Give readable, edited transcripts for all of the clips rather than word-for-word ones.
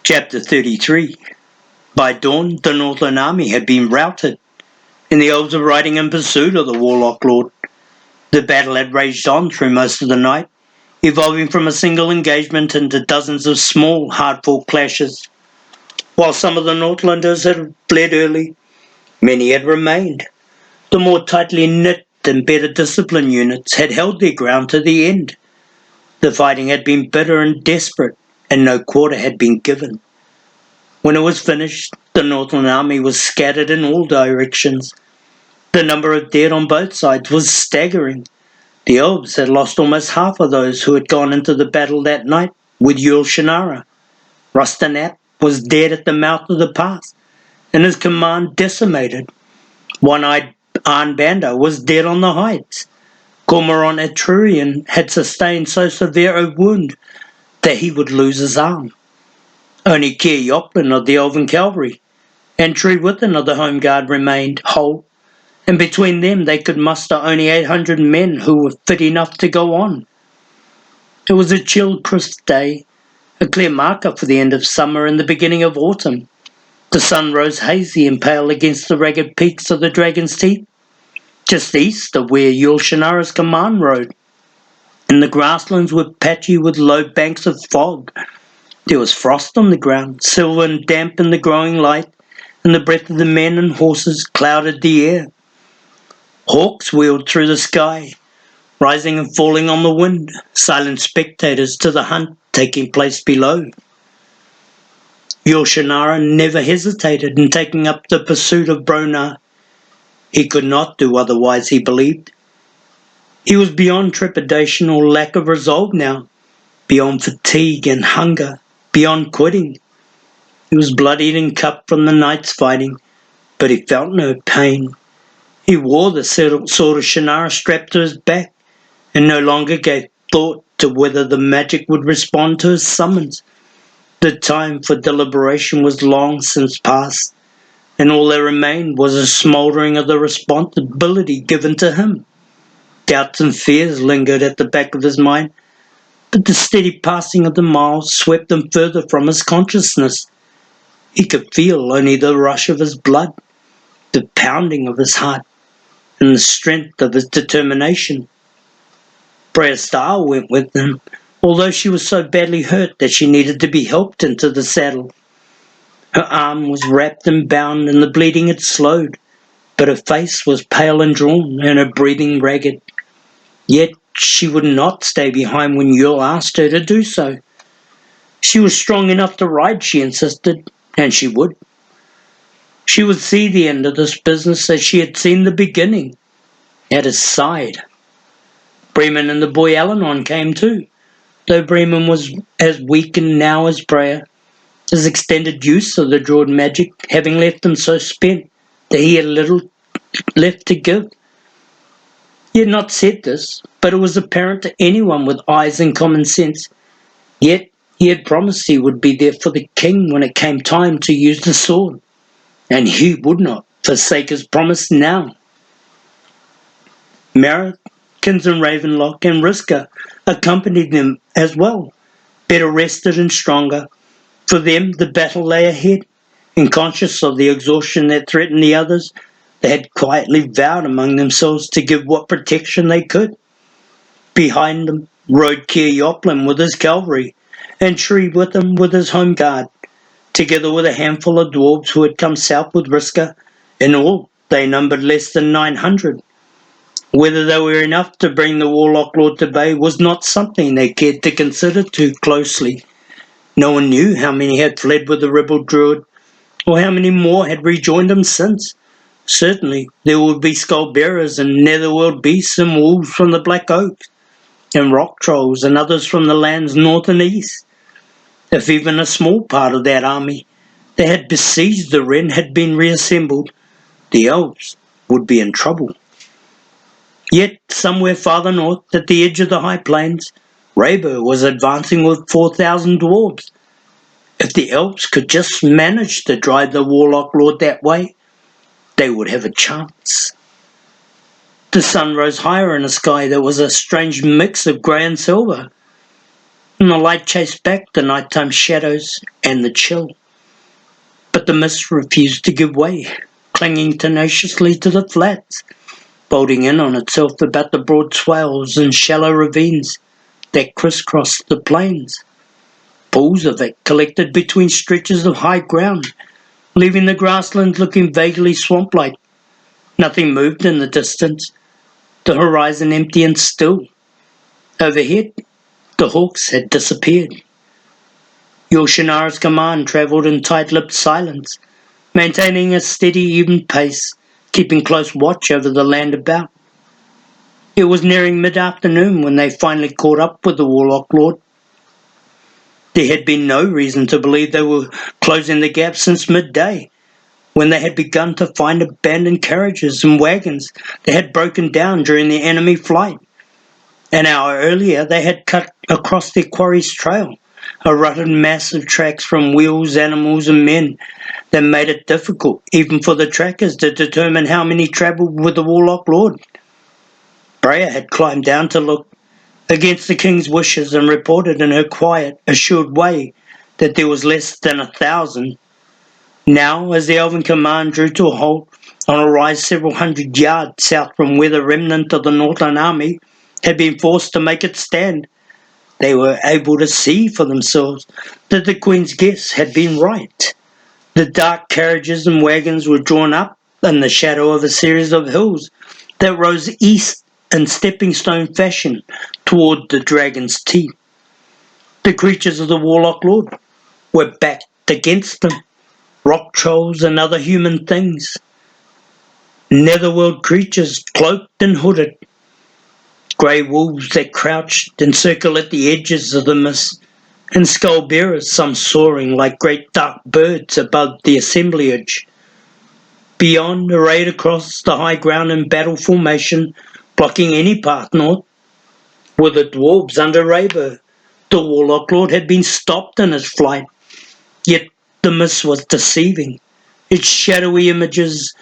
Chapter 33. By dawn, the Northern army had been routed, and the elves were riding in pursuit of the Warlock Lord. The battle had raged on through most of the night, evolving from a single engagement into dozens of small, hard-fought clashes. While some of the Northlanders had fled early, many had remained. The more tightly knit and better disciplined units had held their ground to the end. The fighting had been bitter and desperate, and no quarter had been given. When it was finished, the Northern army was scattered in all directions. The number of dead on both sides was staggering. The elves had lost almost half of those who had gone into the battle that night with Jerle Shannara. Rustenap was dead at the mouth of the pass, and his command decimated. One-eyed Arnbander was dead on the heights. Cormoran Etrurian had sustained so severe a wound that he would lose his arm. Only Keir Yoplin of the Elven Cavalry and Trewithen of the Home Guard remained whole, and between them they could muster only 800 men who were fit enough to go on. It was a chill, crisp day, a clear marker for the end of summer and the beginning of autumn. The sun rose hazy and pale against the ragged peaks of the Dragon's Teeth, just east of where Jerle Shannara's command rode, and the grasslands were patchy with low banks of fog. There was frost on the ground, silver and damp in the growing light, and the breath of the men and horses clouded the air. Hawks wheeled through the sky, rising and falling on the wind, silent spectators to the hunt taking place below. Jerle Shannara never hesitated in taking up the pursuit of Bronar. He could not do otherwise, he believed. He was beyond trepidation or lack of resolve now, beyond fatigue and hunger, beyond quitting. He was bloodied and cut from the night's fighting, but he felt no pain. He wore the sword of Shannara strapped to his back, and no longer gave thought to whether the magic would respond to his summons. The time for deliberation was long since past, and all that remained was a smouldering of the responsibility given to him. Doubts and fears lingered at the back of his mind, but the steady passing of the miles swept them further from his consciousness. He could feel only the rush of his blood, the pounding of his heart, and the strength of his determination. Breya Starr went with him, although she was so badly hurt that she needed to be helped into the saddle. Her arm was wrapped and bound, and the bleeding had slowed, but her face was pale and drawn, and her breathing ragged. Yet she would not stay behind when Jerle asked her to do so. She was strong enough to ride, she insisted, and she would. She would see the end of this business as she had seen the beginning, at his side. Bremen and the boy Alanon came too, though Bremen was as weakened now as Breya, his extended use of the Druid magic having left him so spent that he had little left to give. He had not said this, but it was apparent to anyone with eyes and common sense. Yet he had promised he would be there for the king when it came time to use the sword, and he would not forsake his promise now. Marith, Kinson Ravenlock, and Riska accompanied them as well, better rested and stronger. For them the battle lay ahead, and conscious of the exhaustion that threatened the others, they had quietly vowed among themselves to give what protection they could. Behind them rode Keir Yoplin with his cavalry, and Trewithen with his home guard, together with a handful of dwarves who had come south with Riska. In all, they numbered less than 900. Whether they were enough to bring the Warlock Lord to bay was not something they cared to consider too closely. No one knew how many had fled with the rebel druid, or how many more had rejoined him since. Certainly there would be skull-bearers and netherworld beasts and wolves from the Black Oaks, and rock trolls and others from the lands north and east. If even a small part of that army that had besieged the Ren had been reassembled, the elves would be in trouble. Yet, somewhere farther north, at the edge of the high plains, Raber was advancing with 4,000 dwarves. If the elves could just manage to drive the Warlock Lord that way, they would have a chance. The sun rose higher in a sky that was a strange mix of grey and silver. and the light chased back the nighttime shadows and the chill. But the mist refused to give way, clinging tenaciously to the flats, folding in on itself about the broad swales and shallow ravines that crisscrossed the plains. Pools of it collected between stretches of high ground, leaving the grasslands looking vaguely swamp-like. Nothing moved in the distance, the horizon empty and still. Overhead, the hawks had disappeared. Jerle Shannara's command travelled in tight-lipped silence, maintaining a steady, even pace, keeping close watch over the land about. It was nearing mid-afternoon when they finally caught up with the Warlock Lord. There had been no reason to believe they were closing the gap since midday, when they had begun to find abandoned carriages and wagons that had broken down during the enemy flight. An hour earlier they had cut across their quarry's trail, a rutted mass of tracks from wheels, animals and men that made it difficult even for the trackers to determine how many travelled with the Warlock Lord. Breya had climbed down to look against the king's wishes and reported in her quiet, assured way that there was less than 1,000. Now, as the elven command drew to a halt on a rise several hundred yards south from where the remnant of the Northern army had been forced to make its stand, they were able to see for themselves that the Queen's guess had been right. The dark carriages and wagons were drawn up in the shadow of a series of hills that rose east in stepping stone fashion toward the Dragon's Teeth. The creatures of the Warlock Lord were backed against them, rock trolls and other human things, netherworld creatures cloaked and hooded, grey wolves that crouched and circled at the edges of the mist, and skull bearers, some soaring like great dark birds above the assemblage. Beyond, arrayed across the high ground in battle formation, blocking any path north, were the dwarves under Raber. The Warlock Lord had been stopped in his flight, yet the mist was deceiving. Its shadowy images,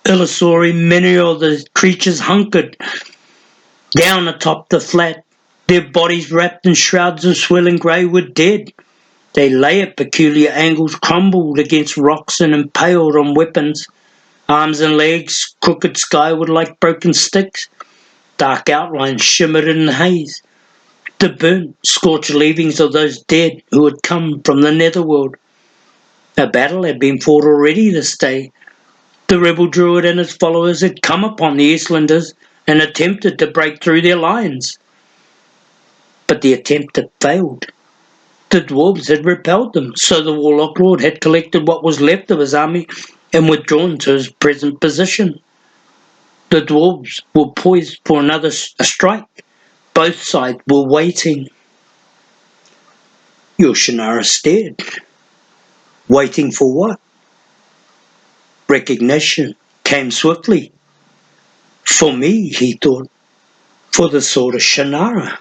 illusory, many of the creatures hunkered down atop the flat, their bodies wrapped in shrouds of swirling grey were dead. They lay at peculiar angles, crumbled against rocks and impaled on weapons, arms and legs crooked skyward like broken sticks. Dark outlines shimmered in the haze, the burnt, scorched leavings of those dead who had come from the netherworld. A battle had been fought already this day. The rebel druid and his followers had come upon the Eastlanders and attempted to break through their lines. But the attempt had failed. The dwarves had repelled them, so the Warlock Lord had collected what was left of his army and withdrawn to his present position. The dwarves were poised for another strike. Both sides were waiting. Jerle Shannara stared. Waiting for what? Recognition came swiftly. For me, he thought, for the sword of Shannara.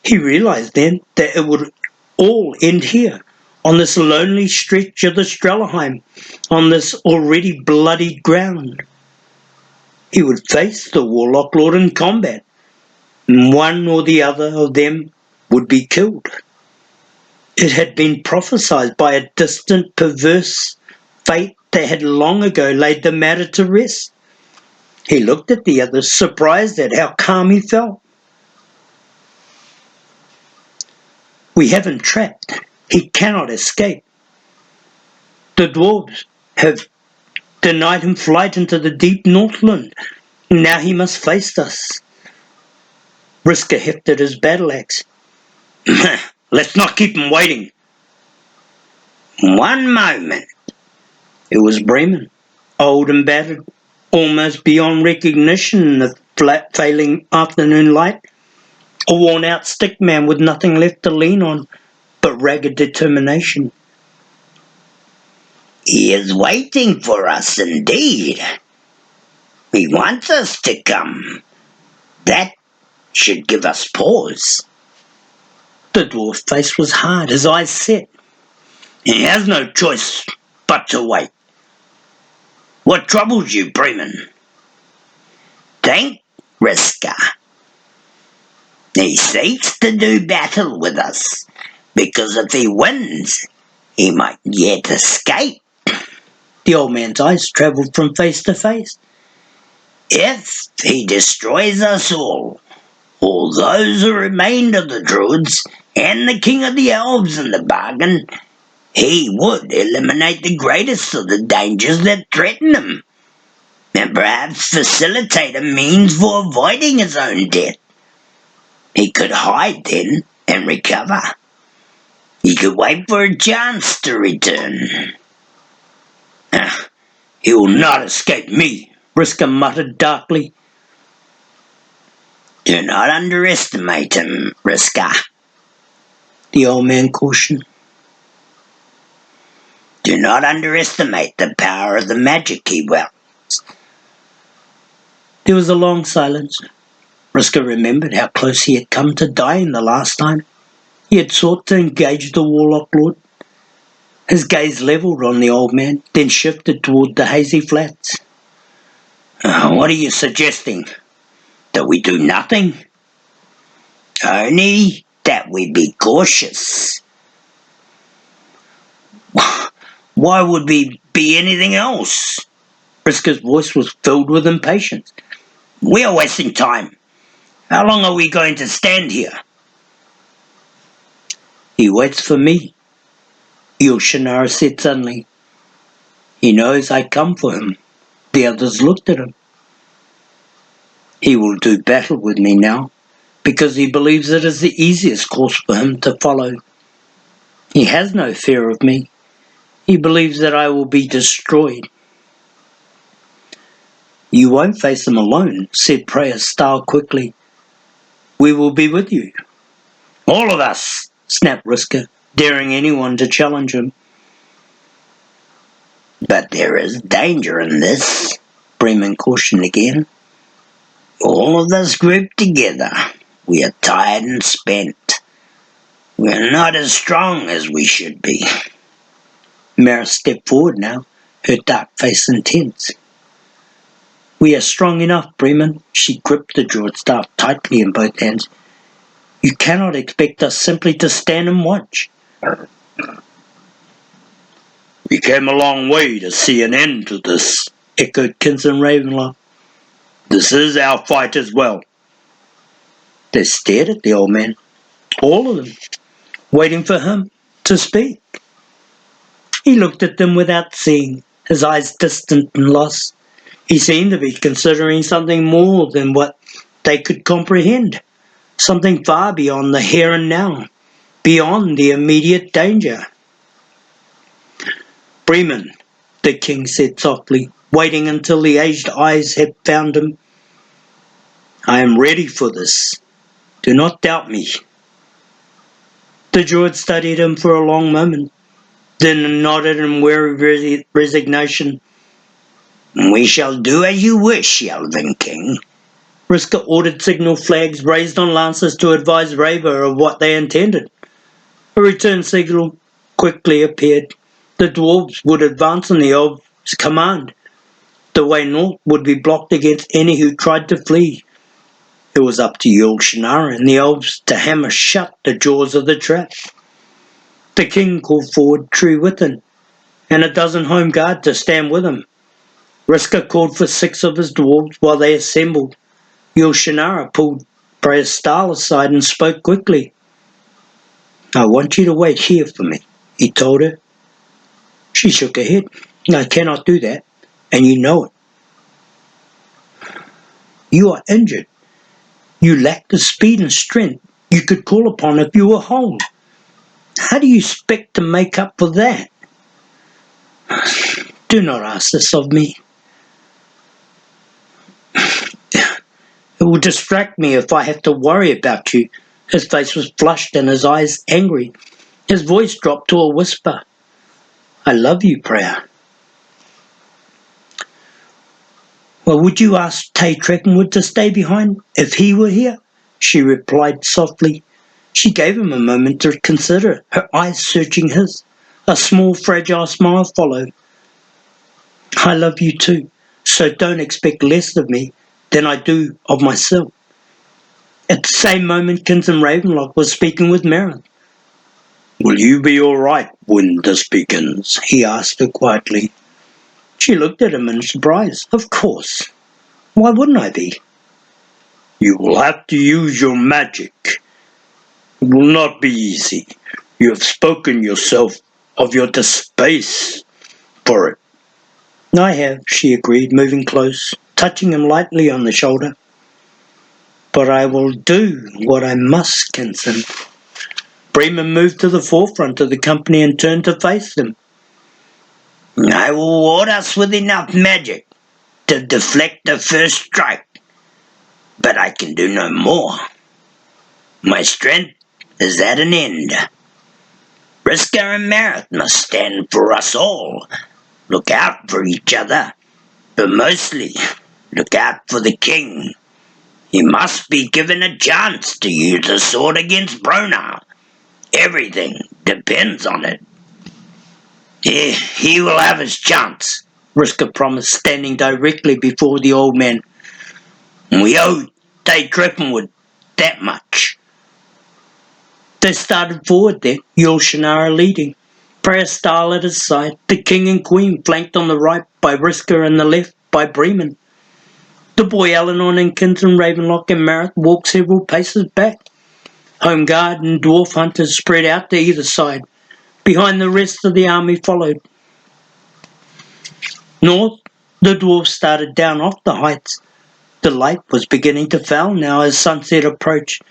He realized then that it would all end here, on this lonely stretch of the Strelheim, on this already bloodied ground. He would face the Warlock Lord in combat, and one or the other of them would be killed. It had been prophesied by a distant, perverse fate that had long ago laid the matter to rest. He looked at the others, surprised at how calm he felt. We have him trapped. He cannot escape. The dwarves have denied him flight into the deep Northland. Now he must face us. Vriska hefted his battle axe. Let's not keep him waiting. One moment. It was Bremen, old and battered, almost beyond recognition in the flat failing afternoon light. A worn-out stick man with nothing left to lean on but ragged determination. He is waiting for us indeed. He wants us to come. That should give us pause. The dwarf's face was hard, his eyes set. He has no choice but to wait. What troubles you, Bremen? Thank Vriska. He seeks to do battle with us, because if he wins, he might yet escape. The old man's eyes travelled from face to face. If he destroys us all those who remained of the Druids, and the King of the Elves in the bargain, he would eliminate the greatest of the dangers that threaten him, and perhaps facilitate a means for avoiding his own death. He could hide then and recover. He could wait for a chance to return. He will not escape me, Vriska muttered darkly. Do not underestimate him, Vriska, the old man cautioned. Do not underestimate the power of the magic he wields. There was a long silence. Vriska remembered how close he had come to dying the last time he had sought to engage the Warlock Lord. His gaze levelled on the old man, then shifted toward the hazy flats. What are you suggesting? That we do nothing? Only that we be cautious. Why would we be anything else? Vriska's voice was filled with impatience. We are wasting time. How long are we going to stand here? He waits for me, Jerle Shannara said suddenly. He knows I come for him. The others looked at him. He will do battle with me now, because he believes it is the easiest course for him to follow. He has no fear of me. He believes that I will be destroyed. You won't face him alone, said Prayer Star quickly. We will be with you. All of us, snapped Vriska, daring anyone to challenge him. But there is danger in this, Bremen cautioned again. All of us grouped together. We are tired and spent. We are not as strong as we should be. Mara stepped forward now, her dark face intense. We are strong enough, Bremen. She gripped the Druid staff tightly in both hands. You cannot expect us simply to stand and watch. We came a long way to see an end to this, echoed Kinsman Ravenlock. This is our fight as well. They stared at the old man, all of them, waiting for him to speak. He looked at them without seeing, his eyes distant and lost. He seemed to be considering something more than what they could comprehend, something far beyond the here and now, beyond the immediate danger. Bremen, the king said softly, waiting until the aged eyes had found him. I am ready for this. Do not doubt me. The Druid studied him for a long moment, then nodded in weary resignation. We shall do as you wish, Elven King. Vriska ordered signal flags raised on lances to advise Rava of what they intended. A return signal quickly appeared. The dwarves would advance on the elves' command. The way north would be blocked against any who tried to flee. It was up to Jerle Shannara and the elves to hammer shut the jaws of the trap. The king called forward Tree Within and a dozen home guard to stand with him. Vriska called for 6 of his dwarves while they assembled. Jerle Shannara pulled Prayer Star aside and spoke quickly. I want you to wait here for me, he told her. She shook her head. I cannot do that, and you know it. You are injured. You lack the speed and strength you could call upon if you were whole. How do you expect to make up for that? Do not ask this of me. It will distract me if I have to worry about you. His face was flushed and his eyes angry. His voice dropped to a whisper. I love you, Prayer. Well, would you ask Tay Treckenwood to stay behind if he were here? She replied softly. She gave him a moment to consider, her eyes searching his. A small, fragile smile followed. I love you too, so don't expect less of me than I do of myself. At the same moment, Kinsman Ravenlock was speaking with Merritt. "Will you be all right when this begins?" he asked her quietly. She looked at him in surprise. Of course. Why wouldn't I be? "You will have to use your magic. It will not be easy. You have spoken yourself of your distaste for it." I have, she agreed, moving close, touching him lightly on the shoulder. But I will do what I must, Kinsman. Bremen moved to the forefront of the company and turned to face them. "I will ward us with enough magic to deflect the first strike, but I can do no more. My strength is at an end. Risker and Merritt must stand for us all, look out for each other, but mostly look out for the king. He must be given a chance to use the sword against Bronar. Everything depends on it." He will have his chance," Risker promised, standing directly before the old man. "We owe Dave Treppenwood that much." They started forward then, Jerle Shannara leading, Prayer Style at his side, the king and queen flanked on the right by Risker and the left by Bremen. The boy Eleanor and Kinsman Ravenlock and Merritt walked several paces back. Home guard and dwarf hunters spread out to either side. Behind the rest of the army followed. North, the dwarfs started down off the heights. The light was beginning to fail now as sunset approached,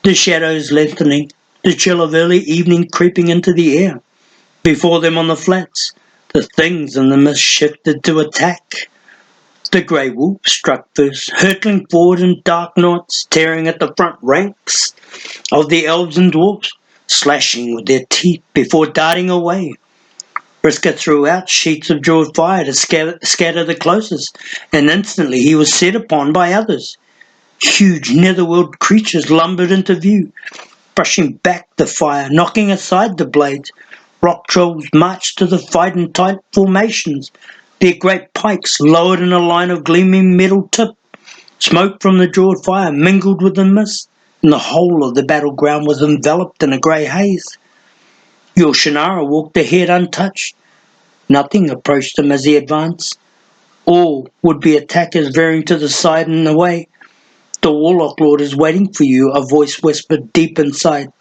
the shadows lengthening, the chill of early evening creeping into the air. Before them on the flats, the things in the mist shifted to attack. The grey wolf struck first, hurtling forward in dark knots, tearing at the front ranks of the elves and dwarfs, slashing with their teeth before darting away. Risker threw out sheets of druid fire to scatter the closest, and instantly he was set upon by others. Huge netherworld creatures lumbered into view, brushing back the fire, knocking aside the blades. Rock trolls marched to the fight in tight formations, their great pikes lowered in a line of gleaming metal tip. Smoke from the druid fire mingled with the mist, and the whole of the battleground was enveloped in a grey haze. Jerle Shannara walked ahead untouched. Nothing approached him as he advanced. All would-be attackers veering to the side and away. "The Warlock Lord is waiting for you," a voice whispered deep inside.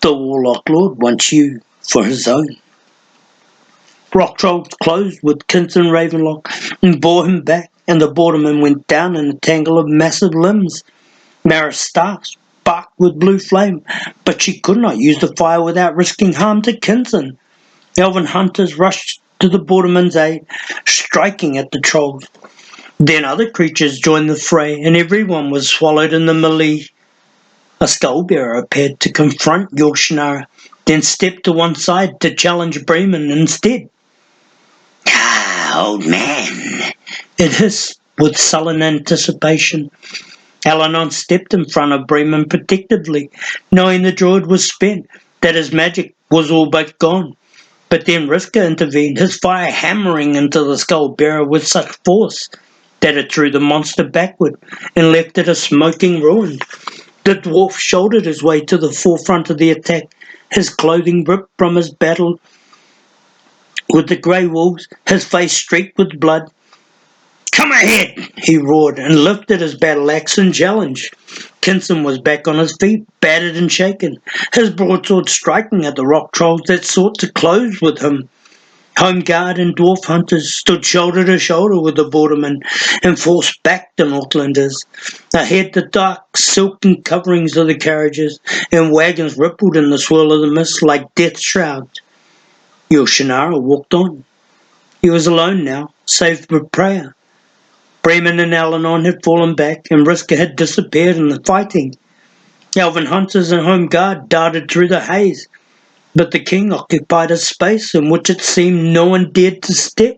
"The Warlock Lord wants you for his own." Rock trolls closed with Kinsman Ravenlock and bore him back, and the borderman went down in a tangle of massive limbs. Mara's staff sparked with blue flame, but she could not use the fire without risking harm to Kinsman. Elven hunters rushed to the borderman's aid, striking at the trolls. Then other creatures joined the fray, and everyone was swallowed in the melee. A skullbearer appeared to confront Jerle Shannara, then stepped to one side to challenge Bremen instead. "Ah, old man," it hissed with sullen anticipation. Eleanor stepped in front of Bremen protectively, knowing the druid was spent, that his magic was all but gone. But then Risker intervened, his fire hammering into the skull-bearer with such force that it threw the monster backward and left it a smoking ruin. The dwarf shouldered his way to the forefront of the attack, his clothing ripped from his battle with the grey wolves, his face streaked with blood. "Come ahead," he roared, and lifted his battle axe in challenge. Kinsman was back on his feet, battered and shaken, his broadsword striking at the rock trolls that sought to close with him. Home guard and dwarf hunters stood shoulder to shoulder with the bordermen and forced back the Northlanders. Ahead, the dark silken coverings of the carriages and wagons rippled in the swirl of the mist like death shrouds. Jerle Shannara walked on. He was alone now, save for prayer. Bremen and Eleanor had fallen back, and Risker had disappeared in the fighting. Elven hunters and home guard darted through the haze, but the king occupied a space in which it seemed no one dared to step.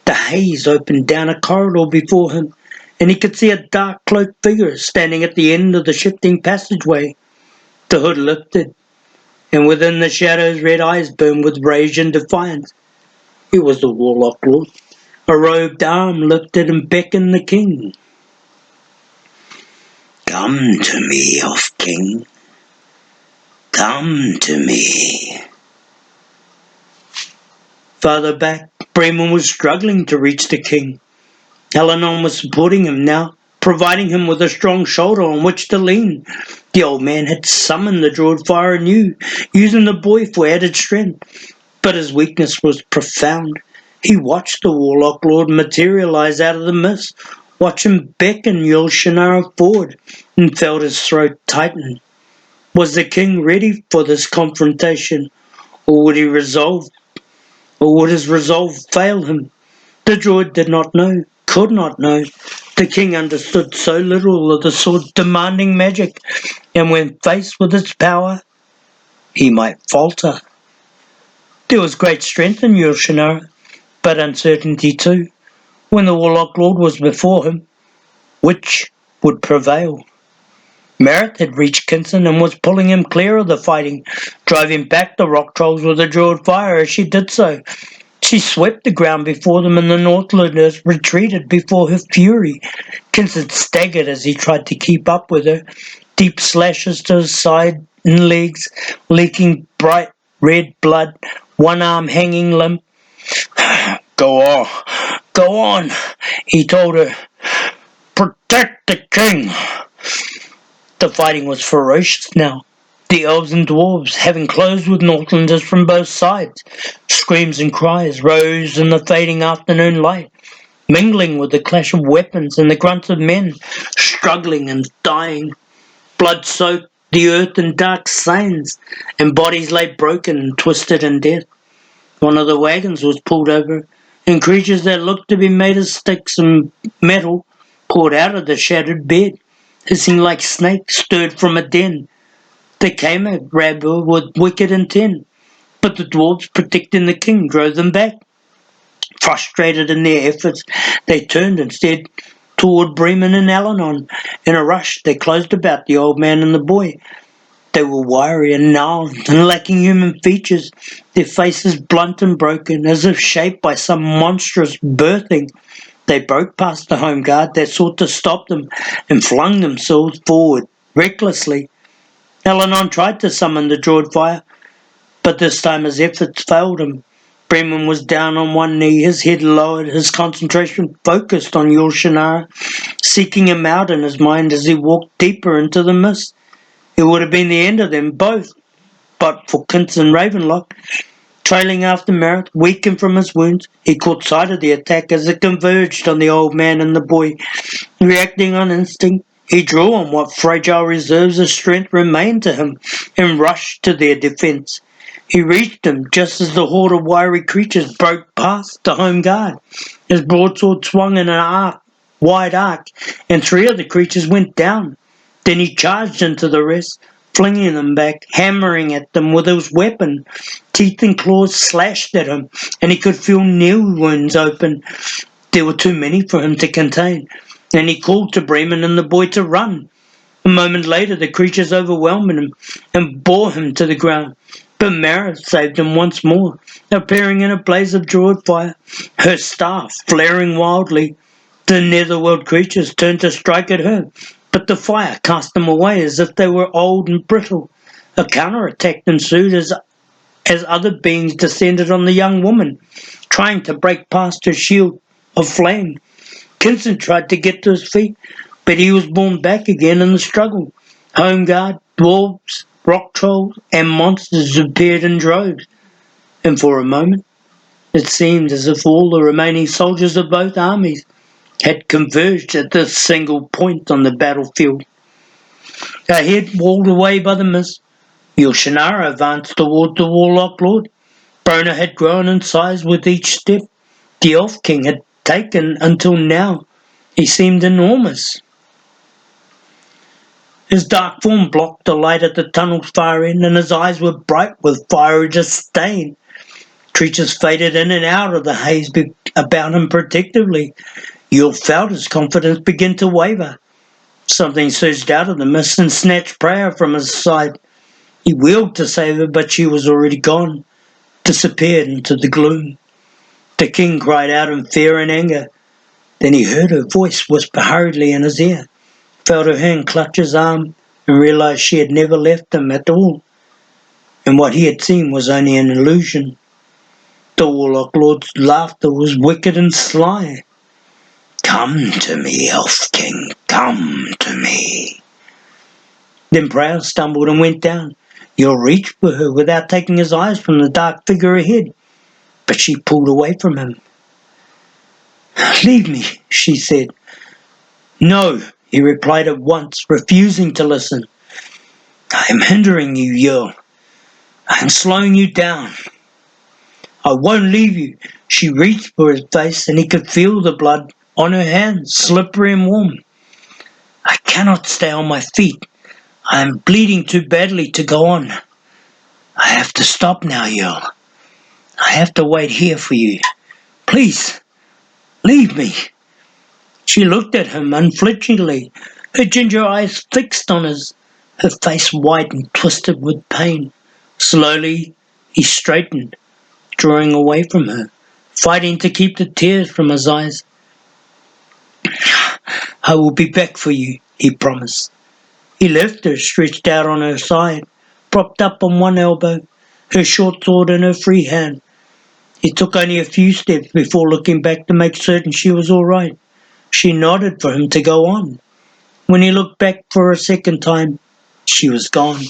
The haze opened down a corridor before him, and he could see a dark cloaked figure standing at the end of the shifting passageway. The hood lifted, and within the shadows red eyes burned with rage and defiance. It was the Warlock Lord. A robed arm lifted and beckoned the king. Come to me, Elf King. Come to me. Farther back, Bremen was struggling to reach the king. Eleanor was supporting him now, providing him with a strong shoulder on which to lean. The old man had summoned the druid fire anew, using the boy for added strength. But his weakness was profound. He watched the Warlock Lord materialize out of the mist, watched him beckon Jerle Shannara forward, and felt his throat tighten. Was the king ready for this confrontation, or would his resolve fail him? The druid did not know, could not know. The king understood so little of the sword's demanding magic, and when faced with its power, he might falter. There was great strength in Jerle Shannara, but uncertainty too. When the Warlock Lord was before him, which would prevail? Merritt had reached Kinson and was pulling him clear of the fighting, driving back the rock trolls with a druid fire as she did so. She swept the ground before them, and the Northlanders retreated before her fury. Kinson staggered as he tried to keep up with her, deep slashes to his side and legs, leaking bright red blood, one arm hanging limp. Go on, he told her. Protect the king. The fighting was ferocious now. The elves and dwarves, having closed with Northlanders from both sides, screams and cries rose in the fading afternoon light, mingling with the clash of weapons and the grunts of men struggling and dying. Blood soaked the earth in dark stains, and bodies lay broken and twisted in death. One of the wagons was pulled over, and creatures that looked to be made of sticks and metal poured out of the shattered bed, hissing like snakes stirred from a den. They came at Rabur with wicked intent, but the dwarves protecting the king drove them back. Frustrated in their efforts, they turned instead toward Bremen and Alanon. In a rush, they closed about the old man and the boy. They were wiry and gnarled and lacking human features, their faces blunt and broken, as if shaped by some monstrous birthing. They broke past the home guard that sought to stop them and flung themselves forward, recklessly. Eleanor tried to summon the druid fire, but this time his efforts failed him. Bremen was down on one knee, his head lowered, his concentration focused on Jerle Shannara, seeking him out in his mind as he walked deeper into the mist. It would have been the end of them both, but for Kinson Ravenlock. Trailing after Merritt, weakened from his wounds, he caught sight of the attack as it converged on the old man and the boy. Reacting on instinct, he drew on what fragile reserves of strength remained to him and rushed to their defence. He reached them just as the horde of wiry creatures broke past the home guard. His broadsword swung in an wide arc, and three of the creatures went down. Then he charged into the rest, flinging them back, hammering at them with his weapon. Teeth and claws slashed at him, and he could feel nail wounds open. There were too many for him to contain, and he called to Bremen and the boy to run. A moment later, the creatures overwhelmed him and bore him to the ground. But Mara saved him once more, appearing in a blaze of druid fire, her staff flaring wildly. The netherworld creatures turned to strike at her, but the fire cast them away as if they were old and brittle. A counterattack ensued as other beings descended on the young woman, trying to break past her shield of flame. Kinson tried to get to his feet, but he was borne back again in the struggle. Home guard, dwarves, rock trolls, and monsters appeared in droves, and for a moment it seemed as if all the remaining soldiers of both armies had converged at this single point on the battlefield. Ahead, walled away by the mist, Jerle Shannara advanced toward the Warlock Lord. Brona had grown in size with each step the Elf King had taken until now. He seemed enormous. His dark form blocked the light at the tunnel's far end, and his eyes were bright with fiery disdain. Creatures faded in and out of the haze about him protectively. Jerle felt his confidence begin to waver. Something surged out of the mist and snatched Prayer from his side. He wheeled to save her, but she was already gone, disappeared into the gloom. The king cried out in fear and anger. Then he heard her voice whisper hurriedly in his ear. felt her hand clutch his arm and realized she had never left him at all, and what he had seen was only an illusion. The Warlock Lord's laughter was wicked and sly. "Come to me, Elf King, come to me." Then Prowl stumbled and went down. Jerle reached for her without taking his eyes from the dark figure ahead, but she pulled away from him. "Leave me," she said. "No," he replied at once, refusing to listen. "I am hindering you, Jerle. I am slowing you down. I won't leave you." She reached for his face, and he could feel the blood on her hands, slippery and warm. "I cannot stay on my feet. I am bleeding too badly to go on. I have to stop now, Jerle. I have to wait here for you. Please, leave me." She looked at him unflinchingly, her ginger eyes fixed on his, her face white and twisted with pain. Slowly he straightened, drawing away from her, fighting to keep the tears from his eyes. "I will be back for you," he promised. He left her stretched out on her side, propped up on one elbow, her short sword in her free hand. He took only a few steps before looking back to make certain she was all right. She nodded for him to go on. When he looked back for a second time, she was gone.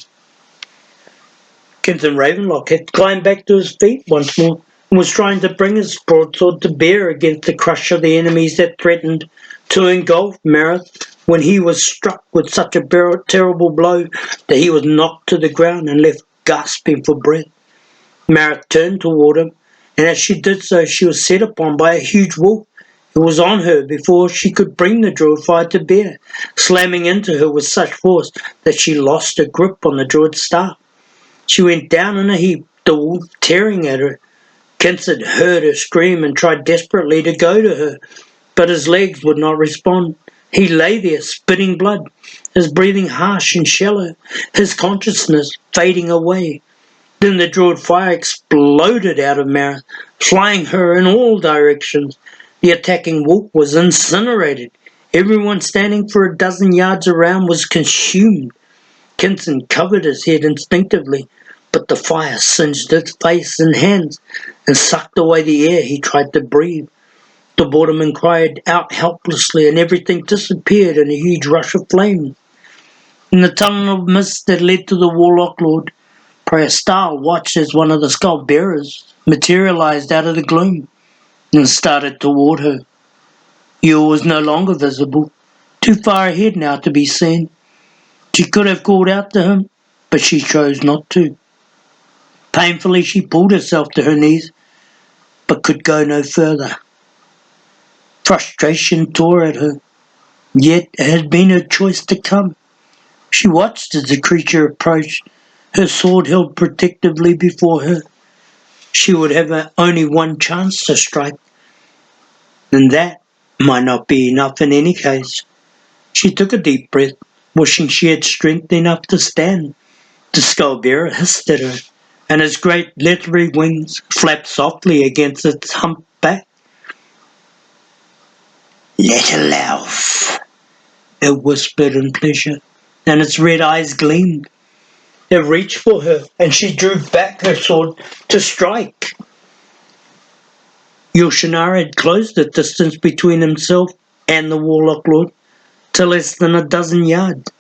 Captain Ravenlock had climbed back to his feet once more and was trying to bring his broadsword to bear against the crush of the enemies that threatened to engulf Mareth when he was struck with such a terrible blow that he was knocked to the ground and left gasping for breath. Mareth turned toward him, and as she did so she was set upon by a huge wolf. It was on her before she could bring the druid fire to bear, slamming into her with such force that she lost her grip on the druid's staff. She went down in a heap, the wolf tearing at her. Kinsett heard her scream and tried desperately to go to her, but his legs would not respond. He lay there, spitting blood, his breathing harsh and shallow, his consciousness fading away. Then the druid fire exploded out of Mareth, flying her in all directions. The attacking wolf was incinerated. Everyone standing for a dozen yards around was consumed. Kinsett covered his head instinctively, but the fire singed his face and hands and sucked away the air he tried to breathe. The borderman cried out helplessly, and everything disappeared in a huge rush of flames. In the tunnel of mist that led to the Warlock Lord, Preastal watched as one of the skull bearers materialized out of the gloom and started toward her. Jerle was no longer visible, too far ahead now to be seen. She could have called out to him, but she chose not to. Painfully she pulled herself to her knees, but could go no further. Frustration tore at her, yet it had been her choice to come. She watched as the creature approached, her sword held protectively before her. She would have only one chance to strike, and that might not be enough in any case. She took a deep breath, wishing she had strength enough to stand. The skull-bearer hissed at her, and his great leathery wings flapped softly against its humped back. "Little elf," It whispered in pleasure, and its red eyes gleamed. It reached for her, and she drew back her sword to strike. Jerle Shannara had closed the distance between himself and the Warlock Lord to less than a dozen yards.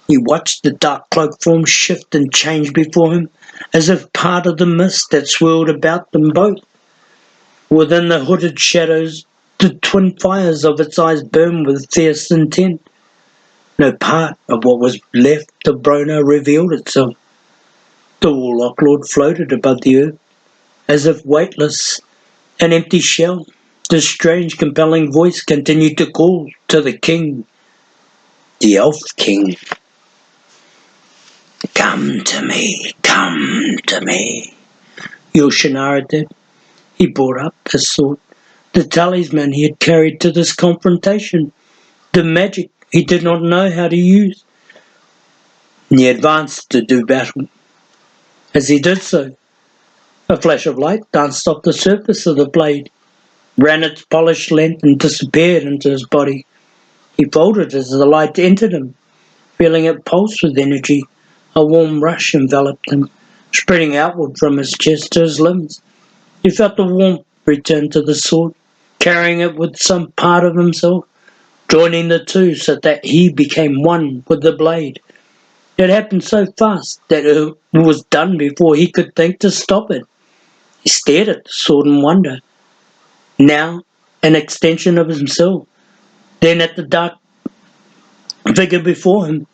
He watched the dark cloak form shift and change before him, as if part of the mist that swirled about them both. Within the hooded shadows, the twin fires of its eyes burned with fierce intent. No part of what was left of Brona revealed itself. The Warlock Lord floated above the earth, as if weightless, an empty shell. The strange, compelling voice continued to call to the king, the Elf King. "Come to me, come to me." Jerle Shannara did. He brought up his sword, the talisman he had carried to this confrontation, the magic he did not know how to use. And he advanced to do battle. As he did so, a flash of light danced off the surface of the blade, ran its polished length and disappeared into his body. He folded as the light entered him, feeling it pulse with energy. A warm rush enveloped him, spreading outward from his chest to his limbs. He felt the warmth return to the sword, carrying it with some part of himself, joining the two so that he became one with the blade. It happened so fast that it was done before he could think to stop it. He stared at the sword in wonder, now an extension of himself, then at the dark figure before him,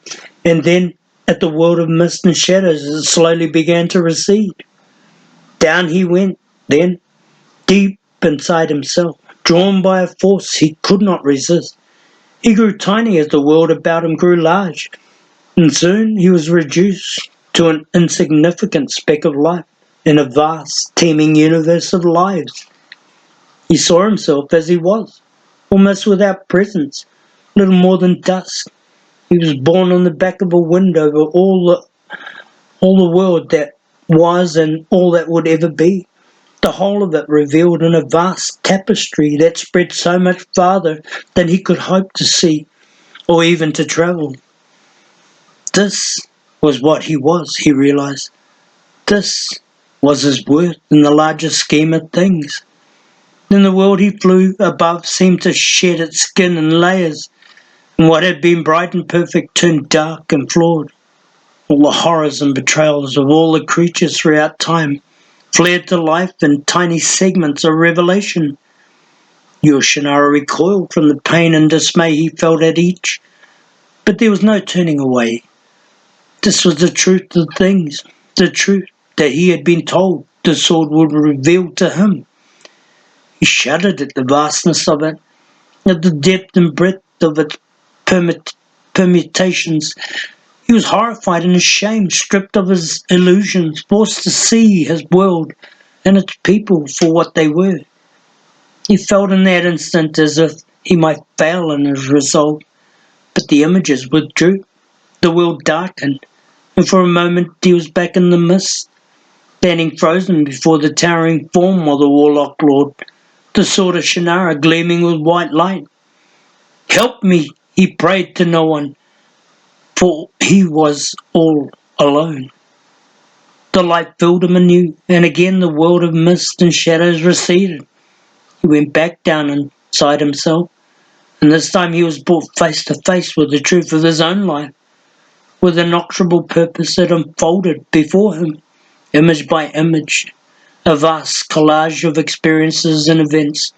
and then at the world of mist and shadows as it slowly began to recede. Down he went, then, deep inside himself, drawn by a force he could not resist. He grew tiny as the world about him grew large, and soon he was reduced to an insignificant speck of light in a vast, teeming universe of lives. He saw himself as he was, almost without presence, little more than dust. He was born on the back of a wind over all the world that was and all that would ever be. The whole of it revealed in a vast tapestry that spread so much farther than he could hope to see or even to travel. This was what he was, he realized. This was his worth in the larger scheme of things. Then the world he flew above seemed to shed its skin in layers, and what had been bright and perfect turned dark and flawed. All the horrors and betrayals of all the creatures throughout time flared to life in tiny segments of revelation. Jerle Shannara recoiled from the pain and dismay he felt at each, but there was no turning away. This was the truth of things, the truth that he had been told the sword would reveal to him. He shuddered at the vastness of it, at the depth and breadth of its permutations. He was horrified and ashamed, stripped of his illusions, forced to see his world and its people for what they were. He felt in that instant as if he might fail in his resolve, but the images withdrew, the world darkened, and for a moment he was back in the mist, standing frozen before the towering form of the Warlock Lord, the sword of Shannara gleaming with white light. "Help me," he prayed to no one, for he was all alone. The light filled him anew, and again the world of mist and shadows receded. He went back down inside himself, and this time he was brought face to face with the truth of his own life, with an inexorable purpose that unfolded before him, image by image, a vast collage of experiences and events.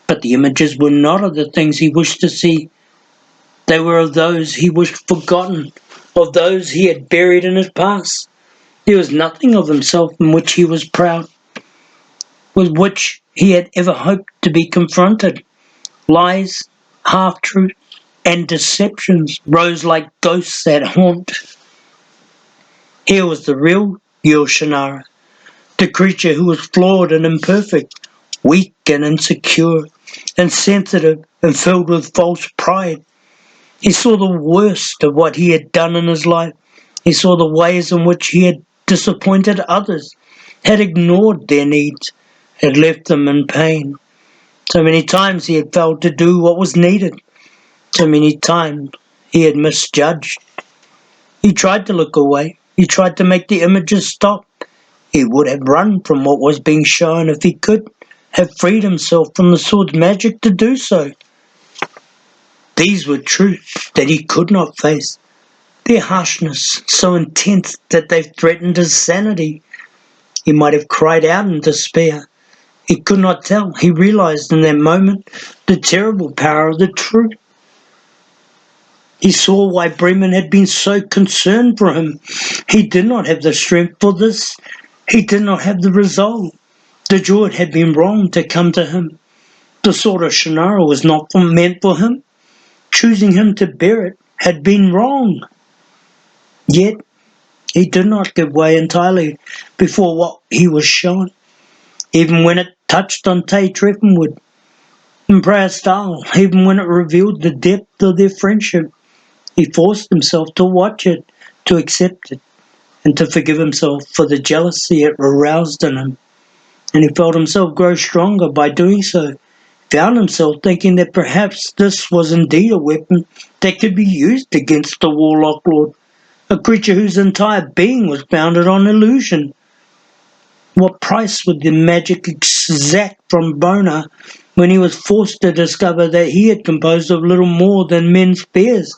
But the images were not of the things he wished to see. They were of those he wished forgotten, of those he had buried in his past. There was nothing of himself in which he was proud, with which he had ever hoped to be confronted. Lies, half-truths, and deceptions rose like ghosts that haunt. Here was the real Jerle Shannara, the creature who was flawed and imperfect, weak and insecure, insensitive and filled with false pride. He saw the worst of what he had done in his life. He saw the ways in which he had disappointed others, had ignored their needs, had left them in pain. So many times he had failed to do what was needed. So many times he had misjudged. He tried to look away. He tried to make the images stop. He would have run from what was being shown if he could have freed himself from the sword's magic to do so. These were truths that he could not face, their harshness so intense that they threatened his sanity. He might have cried out in despair. He could not tell. He realized in that moment the terrible power of the truth. He saw why Bremen had been so concerned for him. He did not have the strength for this. He did not have the resolve. The druid had been wrong to come to him. The sword of Shannara was not meant for him. Choosing him to bear it had been wrong. Yet he did not give way entirely before what he was shown, even when it touched on Tay Treffenwood and Prayer Style, even when it revealed the depth of their friendship. He forced himself to watch it, to accept it, and to forgive himself for the jealousy it aroused in him. And he felt himself grow stronger by doing so. found himself thinking that perhaps this was indeed a weapon that could be used against the Warlock Lord, a creature whose entire being was founded on illusion. What price would the magic exact from Bona when he was forced to discover that he had composed of little more than men's fears,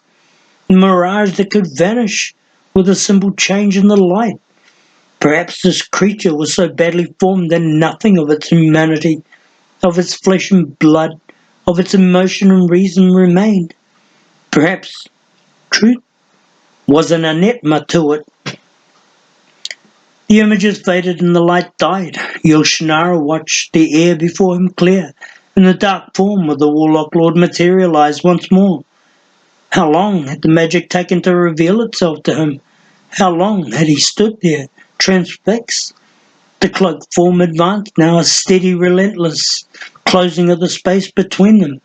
a mirage that could vanish with a simple change in the light? Perhaps this creature was so badly formed that nothing of its humanity, of its flesh and blood, of its emotion and reason remained. Perhaps truth was an anathema to it. The images faded and the light died. Jerle Shannara watched the air before him clear, and the dark form of the Warlock Lord materialized once more. How long had the magic taken to reveal itself to him? How long had he stood there, transfixed? The cloaked form advanced now, a steady, relentless closing of the space between them.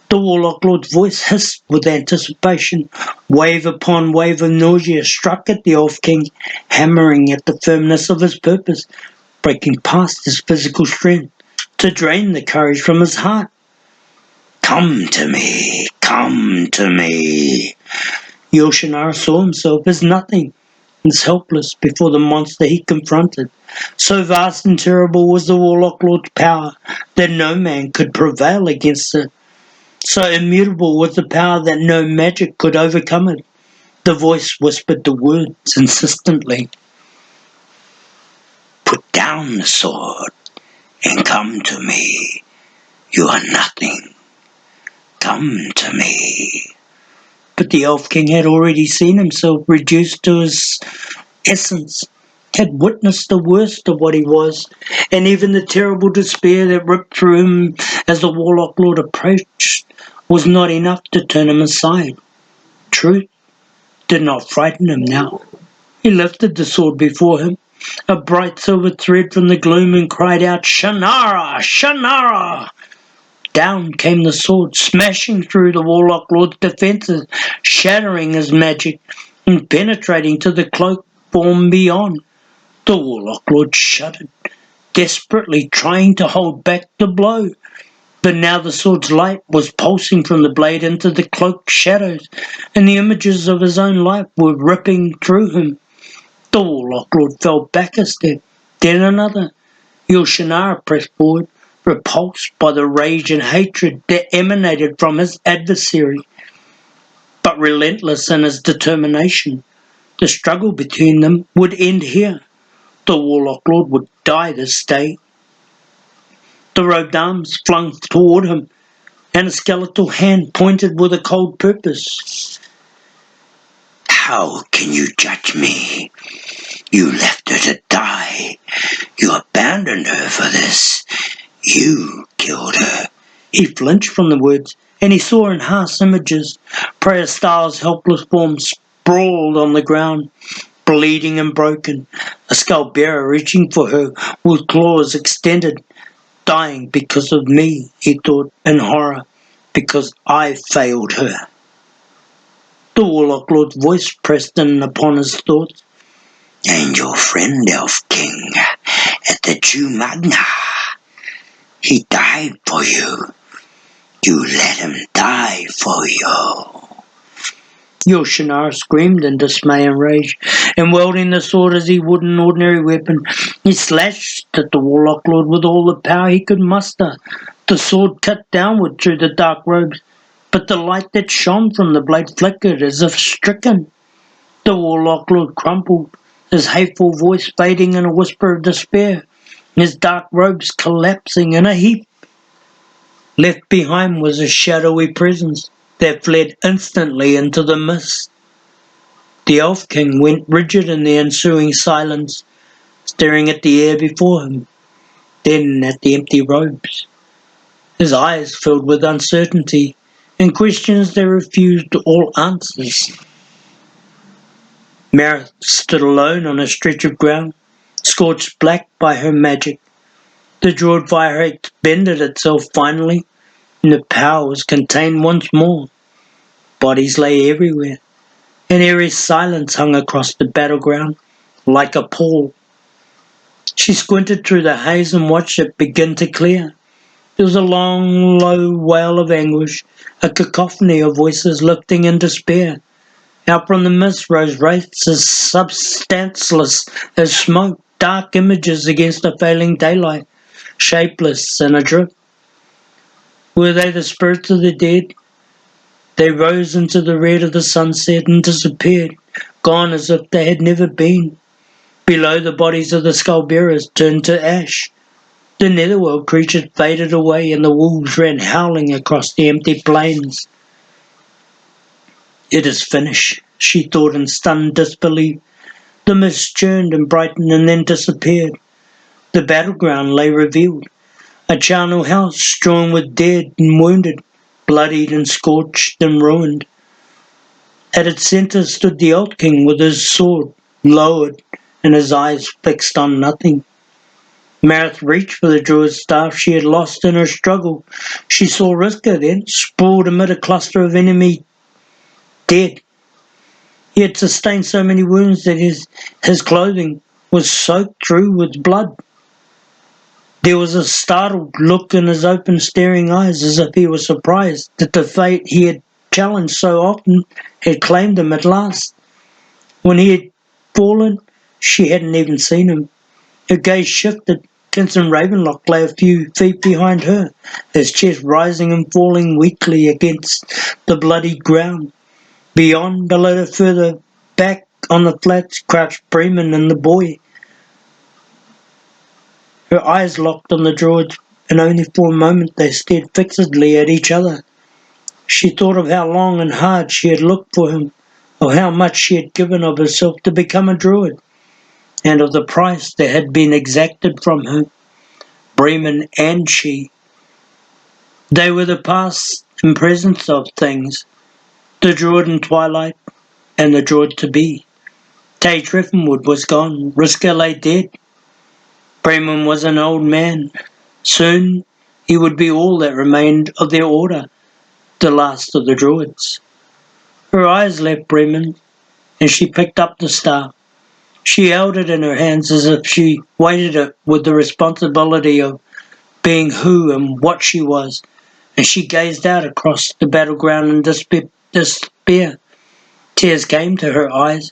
The Warlock Lord's voice hissed with anticipation. Wave upon wave of nausea struck at the Elf King, hammering at the firmness of his purpose, breaking past his physical strength to drain the courage from his heart. Come to me, come to me. Jerle Shannara saw himself as nothing, as helpless before the monster he confronted. So vast and terrible was the Warlock Lord's power that no man could prevail against it. So immutable was the power that no magic could overcome it. The voice whispered the words insistently. Put down the sword and come to me. You are nothing. Come to me. But the Elf King had already seen himself reduced to his essence, had witnessed the worst of what he was, and even the terrible despair that ripped through him as the Warlock Lord approached was not enough to turn him aside. Truth did not frighten him now. He lifted the sword before him, a bright silver thread from the gloom, and cried out, "Shannara! Shannara!" Down came the sword, smashing through the Warlock Lord's defences, shattering his magic, and penetrating to the cloaked form beyond. The Warlock Lord shuddered, desperately trying to hold back the blow. But now the sword's light was pulsing from the blade into the cloaked shadows, and the images of his own life were ripping through him. The Warlock Lord fell back a step, then another. Jerle Shannara pressed forward, repulsed by the rage and hatred that emanated from his adversary, but relentless in his determination. The struggle between them would end here. The Warlock Lord would die this day. The robed arms flung toward him, and a skeletal hand pointed with a cold purpose. How can you judge me? You left her to die. You abandoned her for this. You killed her. He flinched from the words, and he saw in harsh images Prayer Star's helpless form sprawled on the ground, bleeding and broken, a skull bearer reaching for her with claws extended. Dying because of me, he thought in horror, because I failed her. The Warlock Lord's voice pressed in upon his thoughts. And your friend, Elf King, at the Jew Magna, he died for you. You let him die for you. Jerle Shannara screamed in dismay and rage, and wielding the sword as he would an ordinary weapon, he slashed at the Warlock Lord with all the power he could muster. The sword cut downward through the dark robes, but the light that shone from the blade flickered as if stricken. The Warlock Lord crumpled, his hateful voice fading in a whisper of despair, his dark robes collapsing in a heap. Left behind was a shadowy presence that fled instantly into the mist. The Elf King went rigid in the ensuing silence, staring at the air before him, then at the empty robes. His eyes filled with uncertainty and questions that refused all answers. Mara stood alone on a stretch of ground, scorched black by her magic. The druid fire had expended itself finally, and the power was contained once more. Bodies lay everywhere. An eerie silence hung across the battleground, like a pall. She squinted through the haze and watched it begin to clear. There was a long, low wail of anguish, a cacophony of voices lifting in despair. Out from the mist rose wraiths as substanceless as smoke, dark images against the failing daylight, shapeless and adrift. Were they the spirits of the dead? They rose into the red of the sunset and disappeared, gone as if they had never been. Below, the bodies of the skull-bearers turned to ash. The netherworld creatures faded away and the wolves ran howling across the empty plains. It is finished, she thought in stunned disbelief. The mist churned and brightened and then disappeared. The battleground lay revealed, a charnel house strewn with dead and wounded, bloodied and scorched and ruined. At its centre stood the old king with his sword lowered and his eyes fixed on nothing. Marith reached for the druid's staff she had lost in her struggle. She saw Riska then, sprawled amid a cluster of enemy dead. He had sustained so many wounds that his clothing was soaked through with blood. There was a startled look in his open staring eyes, as if he was surprised that the fate he had challenged so often had claimed him at last. When he had fallen, she hadn't even seen him. Her gaze shifted. Kinsman Ravenlock lay a few feet behind her, his chest rising and falling weakly against the bloody ground. Beyond, a little further back on the flats, crouched Bremen and the boy. Her eyes locked on the druid, and only for a moment they stared fixedly at each other. She thought of how long and hard she had looked for him, of how much she had given of herself to become a druid, and of the price that had been exacted from her. Bremen and she. They were the past and present of things, the druid in twilight and the druid to be. Tage Treffenwood was gone, Riska lay dead. Bremen was an old man. Soon he would be all that remained of their order, the last of the druids. Her eyes left Bremen, and she picked up the staff. She held it in her hands as if she weighted it with the responsibility of being who and what she was, and she gazed out across the battleground in despair. Tears came to her eyes.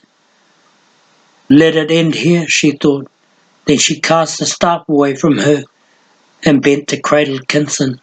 Let it end here, she thought. Then she cast the staff away from her and bent to cradle Kinson.